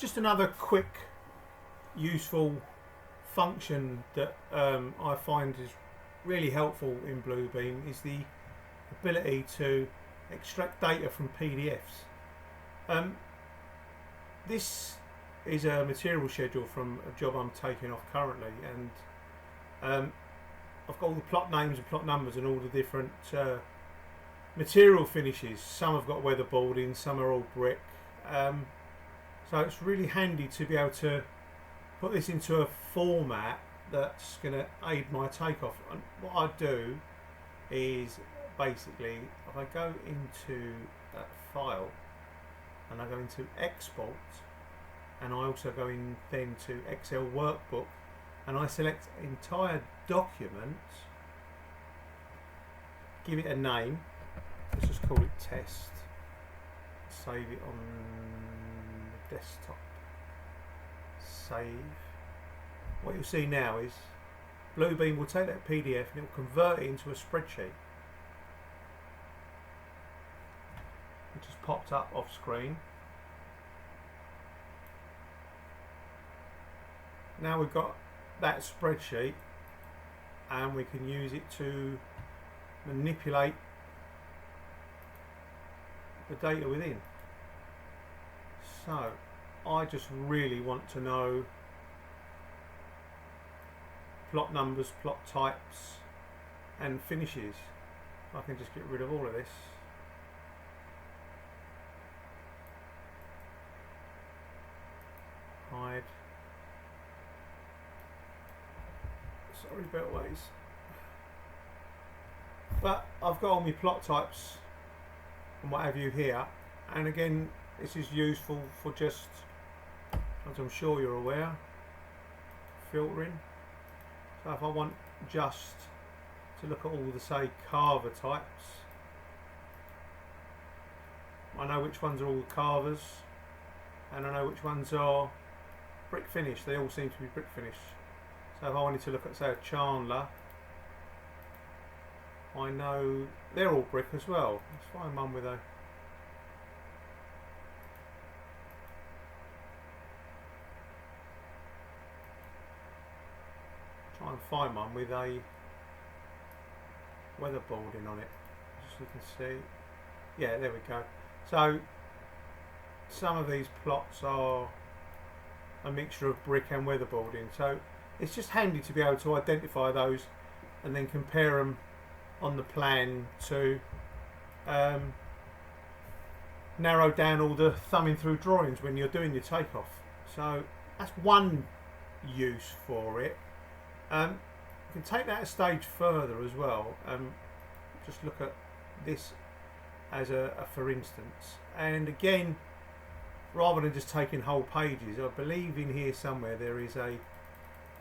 just another quick useful function that I find is really helpful in Bluebeam is the ability to extract data from PDFs. This is a material schedule from a job I'm taking off currently, and I've got all the plot names and plot numbers and all the different material finishes. Some have got weatherboarding, some are all brick. So it's really handy to be able to put this into a format that's going to aid my takeoff. And what I do is basically, if I go into that file and I go into export, and I also go in then to Excel workbook, and I select entire document, give it a name, let's just call it test, save it on the desktop, save. What you'll see now is Bluebeam will take that PDF and it will convert it into a spreadsheet, which has popped up off screen. Now we've got that spreadsheet and we can use it to manipulate the data within. So I just really want to know plot numbers, plot types and finishes. I can just get rid of all of this. Hide. Sorry, beltways. But I've got all my plot types and what have you here, and again this is useful for just, as I'm sure you're aware, filtering. So if I want just to look at all the, say, carver types, I know which ones are all carvers and I know which ones are brick finish. They all seem to be brick finish. So if I wanted to look at, say, a chandler, I know they're all brick as well. Let's find one with a try and find one with a weatherboarding on it, just so you can see. Yeah, there we go. So some of these plots are a mixture of brick and weatherboarding, so it's just handy to be able to identify those and then compare them on the plan to narrow down all the thumbing through drawings when you're doing your takeoff. So that's one use for it. You can take that a stage further as well. Just look at this as a for instance, and again, rather than just taking whole pages, I believe in here somewhere there is a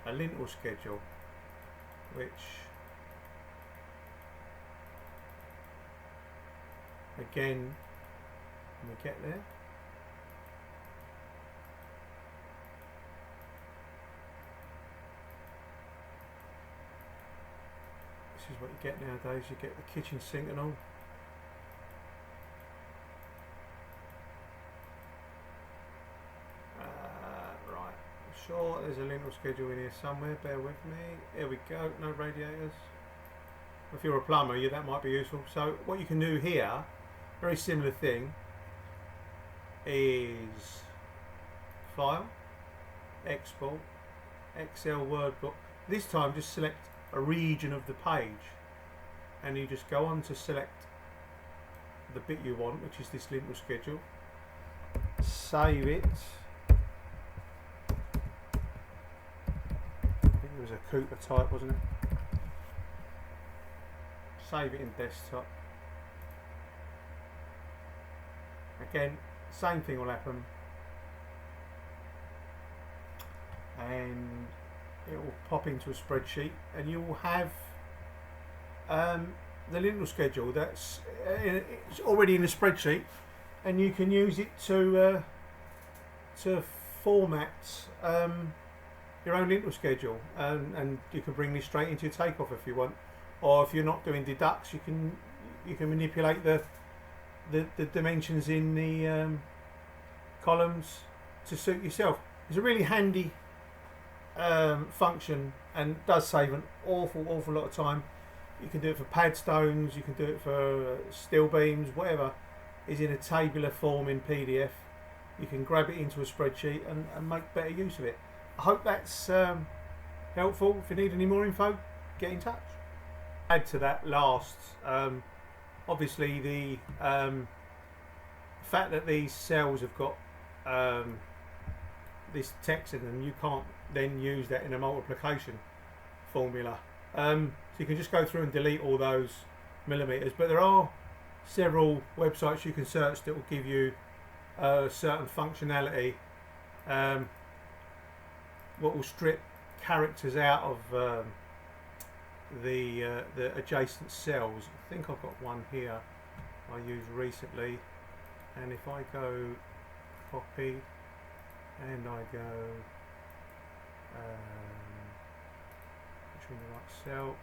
lintel schedule, which again, when we get there, this is what you get nowadays. You get the kitchen sink and all. Right, I'm sure there's a lintel schedule in here somewhere, bear with me. Here we go, no radiators. If you're a plumber, that might be useful. So what you can do here, very similar thing, is File, Export, Excel workbook. This time just select a region of the page and you just go on to select the bit you want, which is this lintel schedule. Save it. I think it was a Cooper type, wasn't it? Save it in desktop. Again, same thing will happen, and it will pop into a spreadsheet, and you will have the lintel schedule that's it's already in the spreadsheet, and you can use it to format your own lintel schedule, and you can bring this straight into your takeoff if you want, or if you're not doing deducts, you can manipulate the dimensions in the columns to suit yourself. It's a really handy function and does save an awful lot of time. You can do it for pad stones, you can do it for steel beams, whatever is in a tabular form in PDF. You can grab it into a spreadsheet and make better use of it. I hope that's helpful. If you need any more info, get in touch. Add to that last, obviously the fact that these cells have got this text in them, you can't then use that in a multiplication formula. So you can just go through and delete all those millimeters, but there are several websites you can search that will give you certain functionality, what will strip characters out of the adjacent cells. I think I've got one here I used recently, and if I go copy and I go between the right cell,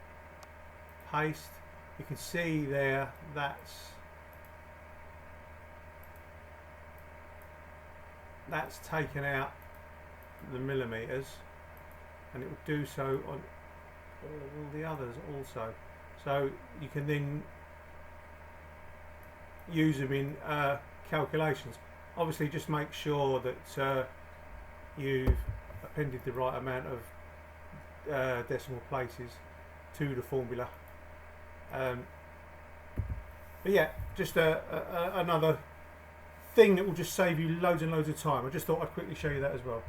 paste, you can see there that's taken out the millimeters, and it will do so on all the others also. So you can then use them in calculations. Obviously just make sure that you've appended the right amount of decimal places to the formula. But yeah, just another thing that will just save you loads and loads of time. I just thought I'd quickly show you that as well.